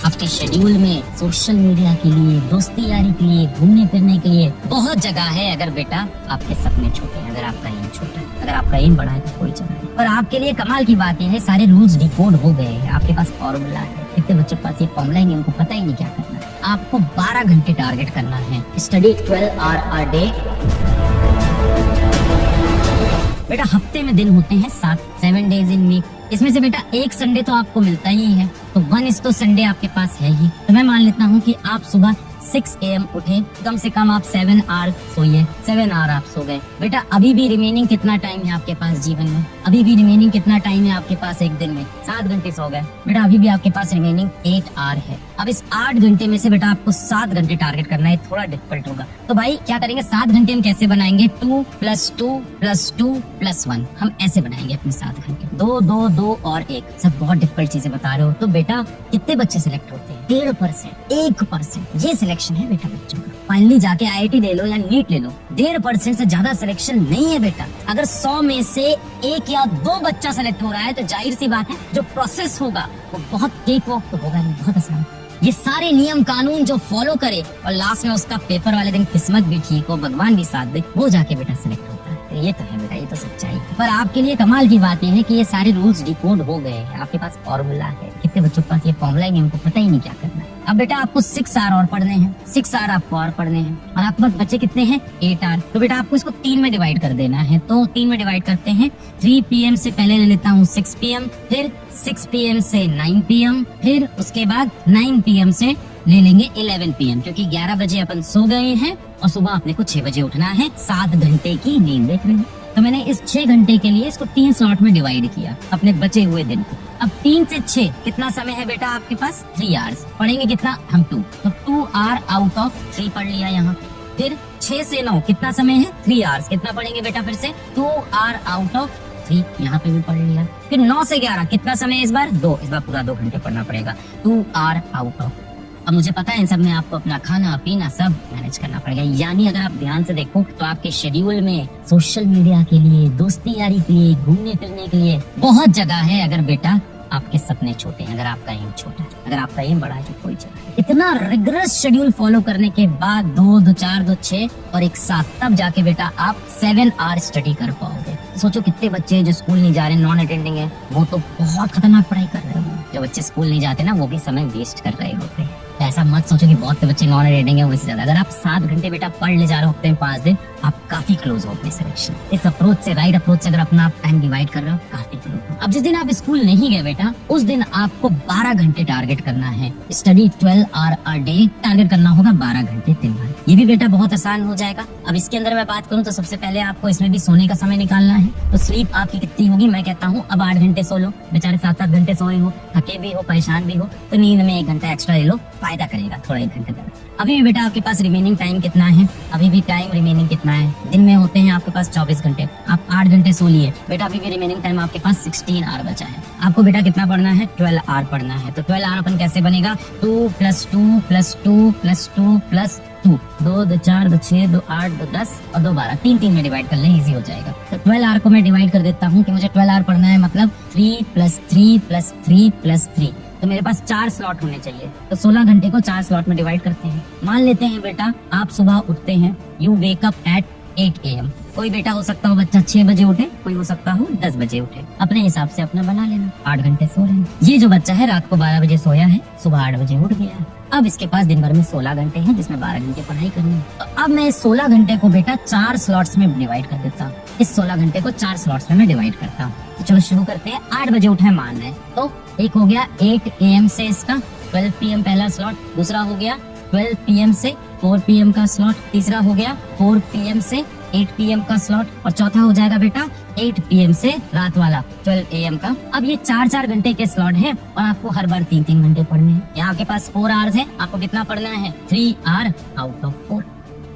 आपके शेड्यूल में social media के लिए, दोस्ती यारी के लिए, घूमने फिरने के लिए बहुत जगह है। अगर बेटा आपके सपने छोटे हैं, अगर आपका एम छोटा है, अगर आपका एम बड़ा है तो कोई जगह नहीं। पर आपके लिए कमाल की बात यह है, सारे रूल्स डिकोड हो गए हैं। आपके पास फॉर्मूला है। कितने बच्चों के पास ये फॉर्मूला ही नहीं, उनको पता ही नहीं क्या करना है। आपको 12 घंटे टारगेट करना है। Study 12 hour a day. बेटा हफ्ते में दिन होते हैं 7 डेज इन वीक। इसमें से बेटा एक संडे तो आपको मिलता ही है, तो 1 तो संडे आपके पास है ही। तो मैं मान लेता हूँ कि आप सुबह 6 AM उठे, कम से कम आप 7 आवर सोइए। 7 आवर आप सो गए। बेटा अभी भी रिमेनिंग कितना टाइम है आपके पास जीवन में? अभी भी रिमेनिंग कितना टाइम है आपके पास एक दिन में? 7 घंटे सो गए। बेटा अभी भी आपके पास रिमेनिंग 8 आवर है। अब इस 8 घंटे में से बेटा आपको 7 घंटे टारगेट करना है। थोड़ा डिफिकल्ट होगा, तो भाई क्या करेंगे, 7 घंटे हम कैसे बनाएंगे? 2 + 2 + 2 + 1 हम ऐसे बनाएंगे अपने 7 घंटे। 2 2 2 और 1। सब बहुत डिफिकल्ट चीजें बता रहे हो। तो बेटा कितने बच्चे सिलेक्ट होते हैं? 1.5%, 1%। ये सिलेक्शन है बेटा बच्चों का। फाइनली जाके IIT ले लो या नीट ले लो, 1.5% से ज्यादा सिलेक्शन नहीं है बेटा। अगर 100 में से 1 या 2 बच्चा सेलेक्ट हो रहा है तो जाहिर सी बात है जो प्रोसेस होगा वो बहुत केक वॉक तो होगा नहीं, बहुत आसान। ये सारे नियम कानून जो फॉलो करे और लास्ट में उसका पेपर वाले दिन किस्मत भी ठीक हो, भगवान भी साथ दे, वो जाके बेटा सिलेक्ट होता है। तो ये तो है बेटा, ये तो सच्चाई है। पर आपके लिए कमाल की बात ये है कि ये सारे रूल्स डिकोड हो गए हैं। आपके पास फॉर्मूला है। कितने बच्चों के पास ये फॉर्मूला ही नहीं, उनको पता ही नहीं क्या करना है। अब बेटा आपको 6 आवर और पढ़ने हैं। 6 आवर आपको और पढ़ने हैं और आपके पास बच्चे कितने हैं? 8 आवर। तो बेटा आपको इसको 3 में डिवाइड कर देना है। तो 3 में डिवाइड करते हैं। 3 PM से पहले ले लेता हूँ 6 PM, फिर 6 PM से 9 PM, फिर उसके बाद 9 PM से ले लेंगे 11 PM, क्योंकि 11 बजे अपन सो गए हैं और सुबह अपने को 6 बजे उठना है। 7 घंटे की नींद देख रहे हैं। तो मैंने इस 6 घंटे के लिए इसको 3 स्लॉट में डिवाइड किया अपने बचे हुए दिन को। अब 3 से 6 कितना समय है बेटा आपके पास? 3 आवर्स। पढ़ेंगे कितना हम? 2। तो 2 आवर आउट ऑफ 3 पढ़ लिया यहाँ। फिर 6 से 9 कितना समय है? 3 आवर्स। कितना पढ़ेंगे बेटा फिर से? 2 आवर आउट ऑफ 3, यहाँ पे भी पढ़ लिया। फिर 9 से 11 कितना समय है इस बार? 2। इस बार पूरा 2 घंटे पढ़ना पड़ेगा। 2 आवर आउट ऑफ। अब मुझे पता है इन सब में आपको अपना खाना पीना सब मैनेज करना पड़ेगा। यानी अगर आप ध्यान से देखो तो आपके शेड्यूल में सोशल मीडिया के लिए, दोस्ती यारी के लिए, घूमने फिरने के लिए बहुत जगह है। अगर बेटा आपके सपने छोटे हैं, अगर आपका एम छोटा है, अगर आपका एम बड़ा है तो कोई जगह नहीं। इतना रिगरस शेड्यूल फॉलो करने के बाद 2 2 4 2 6 और एक साथ, तब जाके बेटा आप 7 आवर स्टडी कर पाओगे। सोचो कितने बच्चे जो स्कूल नहीं जा रहे, नॉन अटेंडिंग है, वो तो बहुत खतरनाक पढ़ाई कर रहे हैं। जो बच्चे स्कूल नहीं जाते ना, वो भी समय वेस्ट कर रहे होते हैं। ऐसा मत सोचो कि बहुत से बच्चे नॉन अटेंडिंग है वैसे ज्यादा। अगर आप 7 घंटे बेटा पढ़ ले जा रहे हो हफ्ते में 5 दिन, आप काफी क्लोज हो अपने सिलेक्शन। इस अप्रोच से, राइट अप्रोच से अगर अपना टाइम डिवाइड कर रहे हो, काफी क्लोज हो। अब जिस दिन आप स्कूल नहीं गए बेटा, उस दिन आपको 12 घंटे टारगेट करना है। Study 12 hour a day target करना होगा 12 घंटे 3 बार। ये भी बेटा बहुत आसान हो जाएगा। अब इसके अंदर मैं बात करूँ तो सबसे पहले आपको इसमें भी सोने का समय निकालना है। तो स्लीप आपकी कितनी होगी? मैं कहता हूँ अब 8 घंटे सो लो। बेचारे 7-7 घंटे सोए हो, थके भी हो, परेशान भी हो, तो नींद में 1 घंटा एक्स्ट्रा ले लो, फायदा करेगा थोड़ा 1 घंटे ज्यादा। अभी भी बेटा आपके पास रिमेनिंग टाइम कितना है? अभी भी टाइम रिमेनिंग कितना है? दिन में होते हैं आपके पास 24 घंटे। आप 8 घंटे सो लिए बेटा, अभी भी रिमेनिंग टाइम आपके पास 16 आवर बचा है। आपको बेटा कितना पढ़ना है? 12 आवर पढ़ना है। तो 12 आवर अपन कैसे बनेगा? 2 + 2 + 2 + 2 + 2। 2 2 4 2 6 2 8 2 10 और 2 12। 3 में डिवाइड कर ले, इजी हो जाएगा। तो 12 आवर को मैं डिवाइड कर देता हूँ कि मुझे 12 आवर पढ़ना है, मतलब 3 + 3 + 3 + 3। तो मेरे पास 4 स्लॉट होने चाहिए। तो 16 घंटे को 4 स्लॉट में डिवाइड करते हैं। मान लेते हैं बेटा आप सुबह उठते हैं, you wake up at 8 AM। कोई बेटा हो सकता हो बच्चा 6 बजे उठे, कोई हो सकता हो 10 बजे उठे, अपने हिसाब से अपना बना लेना। 8 घंटे सो रहे हैं। ये जो बच्चा है रात को 12 बजे सोया है, सुबह 8 बजे उठ गया है। अब इसके पास दिन भर में 16 घंटे हैं, जिसमें 12 घंटे पढ़ाई करनी है। तो अब मैं इस 16 घंटे को बेटा 4 स्लॉट्स में डिवाइड कर देता हूँ। इस 16 घंटे को 4 स्लॉट्स में मैं डिवाइड करता हूँ। तो चलो शुरू करते हैं। 8 बजे उठे मान है, तो एक हो गया 8 AM से इसका 12 PM पहला स्लॉट, दूसरा हो गया 12 PM से 4 PM का स्लॉट, तीसरा हो गया 4 PM से 8 PM का स्लॉट और चौथा हो जाएगा बेटा 8 PM से रात वाला 12 AM का। अब ये 4-4 घंटे के स्लॉट है और आपको हर बार 3-3 घंटे पढ़ने हैं। यहाँ के पास 4 आवर्स है, आपको कितना पढ़ना है? 3 आवर आउट ऑफ 4।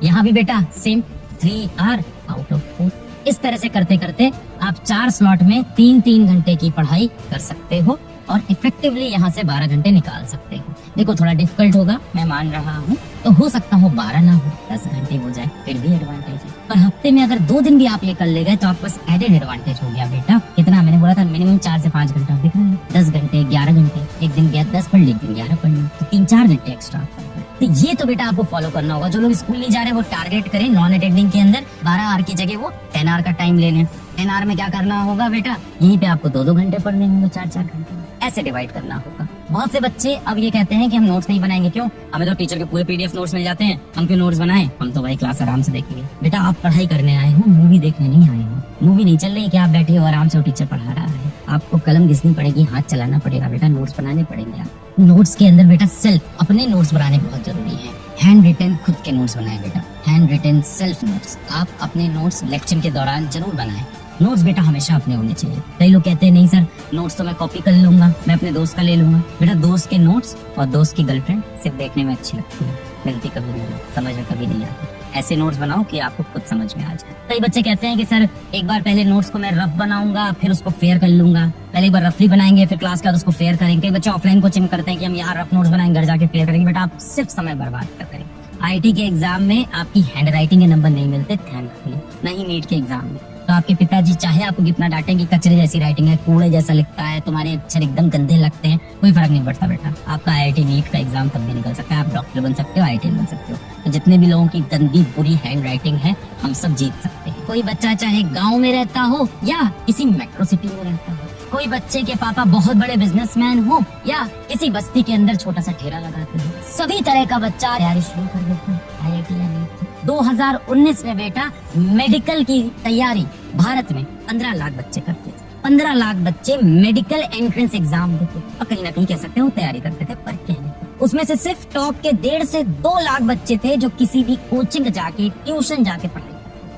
यहाँ भी बेटा सेम 3 आवर आउट ऑफ 4। इस तरह से करते करते आप 4 स्लॉट में 3-3 घंटे की पढ़ाई कर सकते हो और इफेक्टिवली यहाँ से 12 घंटे निकाल सकते हो। देखो थोड़ा डिफिकल्ट होगा, मैं मान रहा हूँ, तो हो सकता हो 12 ना हो, 10 घंटे हो जाए, फिर भी एडवांटेज है। पर हफ्ते में अगर 2 दिन भी आप ये कर ले गए तो आपके पास एडेड एडवांटेज हो गया बेटा। कितना मैंने बोला था? मिनिमम 4 से 5 घंटा दिख रहा है। 10 घंटे 11 घंटे, एक दिन 10 पढ़ ली, एक दिन 11 पढ़ ली। तो 3-4 घंटे एक्स्ट्रा आप पढ़ रहे हैं। तो ये तो बेटा आपको फॉलो करना होगा। जो लोग स्कूल नहीं जा रहे वो टारगेट करें नॉन अटेंडिंग के अंदर 12 आवर की जगह वो 10 आवर का टाइम ले लें। 10 आवर में क्या करना होगा बेटा, यहीं पे आपको 2-2 घंटे पढ़ने होंगे, 4-4 घंटे, ऐसे डिवाइड करना होगा। बहुत से बच्चे अब ये कहते हैं कि हम नोट्स नहीं बनाएंगे, क्यों, हमें तो टीचर के पूरे पीडीएफ नोट्स मिल जाते हैं, हम क्यों नोट्स बनाएं, हम तो भाई क्लास आराम से देखेंगे। बेटा आप पढ़ाई करने आए हो, मूवी देखने नहीं आए हो। मूवी नहीं चल रही कि आप बैठे हो आराम से और टीचर पढ़ा रहा है। आपको कलम घिसनी पड़ेगी, हाथ चलाना पड़ेगा बेटा, नोट्स बनाने पड़ेंगे। आप नोट्स के अंदर बेटा सेल्फ अपने नोट्स बनाने बहुत जरूरी है। हैंड रिटन खुद के नोट्स बनाए बेटा, हैंड रिटन सेल्फ नोट्स। आप अपने नोट्स लेक्चर के दौरान जरूर बनाएं। नोट्स बेटा हमेशा अपने होने चाहिए। कई लोग कहते हैं नहीं सर नोट्स तो मैं कॉपी कर लूंगा, मैं अपने दोस्त का ले लूंगा। बेटा दोस्त के नोट्स और दोस्त की गर्लफ्रेंड सिर्फ देखने में अच्छी लगती है, मिलती कभी नहीं, समझ में कभी नहीं आती। ऐसे नोट्स बनाओ कि आपको खुद समझ में आ जाए। कई बच्चे कहते हैं कि सर एक बार पहले नोट्स को मैं रफ बनाऊंगा फिर उसको फेयर कर लूंगा, पहले एक बार रफली बनाएंगे फिर क्लास के बाद उसको फेयर करेंगे। कई बच्चे ऑफलाइन कोचिंग करते हैं कि हम यहाँ रफ नोट्स बनाएंगे घर जाके फेयर करेंगे। बेटा आप सिर्फ समय बर्बाद कर रहे हैं। आईटी के एग्जाम में आपकी हैंड राइटिंग के नंबर नहीं मिलते, ध्यान रखिए, नहीं नीट के एग्जाम में। तो आपके पिताजी चाहे आपको कितना डांटें कि कचरे जैसी राइटिंग है, कूड़े जैसा लिखता है, तुम्हारे अक्षर एकदम गंदे लगते हैं, कोई फर्क नहीं पड़ता बेटा। आपका आईआईटी नीट का एग्जाम तब भी निकल सकता है, आप डॉक्टर बन सकते हो, आईआईटी बन सकते हो। तो जितने भी लोगों की गंदी बुरी हैंड राइटिंग है हम सब जीत सकते हैं। कोई बच्चा चाहे गाँव में रहता हो या किसी मेट्रो सिटी में रहता हो, कोई बच्चे के पापा बहुत बड़े बिजनेसमैन हो या किसी बस्ती के अंदर छोटा सा ठेला लगाते हो, सभी तरह का बच्चा तैयारी शुरू कर देता है आईआईटी या नीट की। 2019 में बेटा मेडिकल की तैयारी भारत में 15 लाख बच्चे करते थे। 15 लाख बच्चे मेडिकल एंट्रेंस एग्जाम देते, और कहीं ना कहीं कह सकते हैं वो तैयारी करते थे, पर कहने उसमें से सिर्फ टॉप के 1.5 से 2 लाख बच्चे थे जो किसी भी कोचिंग जाके ट्यूशन जाके पढ़ाई,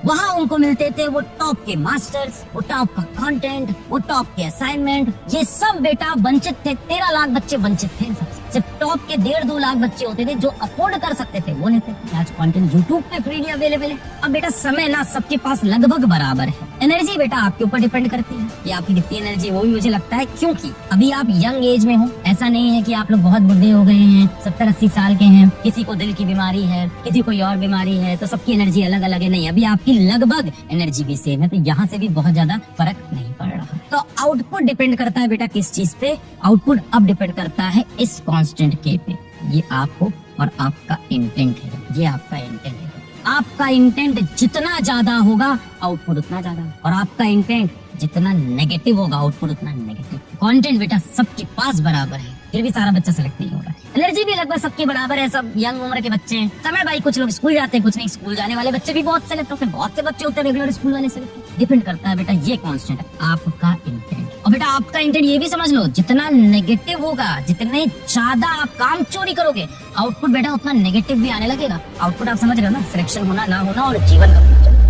वहाँ उनको मिलते थे वो टॉप के मास्टर्स, वो टॉप का कंटेंट, वो टॉप के असाइनमेंट। ये सब बेटा वंचित थे, 13 लाख बच्चे वंचित थे इन सबसे। सिर्फ टॉप के 1.5-2 लाख बच्चे होते थे जो अफोर्ड कर सकते थे, वो लेते थे। आज कंटेंट यूट्यूब पे फ्रीली अवेलेबल है। अब बेटा समय ना सबके पास लगभग बराबर है। एनर्जी बेटा आपके ऊपर डिपेंड करती है कि आपकी कितनी एनर्जी, वो भी मुझे लगता है क्योंकि अभी आप यंग एज में हो। ऐसा नहीं है कि आप लोग बहुत बुढ़े हो गए हैं, 70-80 साल के हैं, किसी को दिल की बीमारी है, किसी को और बीमारी है, तो सबकी एनर्जी अलग अलग है। नहीं, अभी आपकी लगभग एनर्जी भी सेम है, तो यहाँ से भी बहुत ज्यादा फर्क नहीं पड़ रहा। तो आउटपुट डिपेंड करता है बेटा किस चीज पे, आउटपुट अब डिपेंड करता है इस कांस्टेंट के पे। ये आपको और आपका इंटेंट है, ये आपका इंटेंट है। आपका इंटेंट जितना ज्यादा होगा आउटपुट उतना ज्यादा, और आपका इंटेंट जितना नेगेटिव होगा आउटपुट उतना नेगेटिव। कंटेंट बेटा सबके पास बराबर है, फिर भी सारा बच्चा सेलेक्ट नहीं हो रहा है। एनर्जी भी लगभग सबके बराबर है, सब यंग उम्र के बच्चे हैं। समय भाई कुछ लोग स्कूल जाते हैं, कुछ नहीं। स्कूल जाने वाले बच्चे भी बहुत सेलेक्ट होते हैं, बहुत से बच्चे होते हैं रेगुलर स्कूल वाले सेलेक्ट। डिपेंड करता है बेटा, ये कांस्टेंट है आपका इंटेंट। और बेटा आपका इंटेंट ये भी समझ लो, जितना नेगेटिव होगा, जितने ज्यादा आप काम चोरी करोगे, आउटपुट बेटा उतना नेगेटिव भी आने लगेगा। आउटपुट आप समझ रहे हो ना, सिलेक्शन होना ना होना और जीवन का फ्यूचर।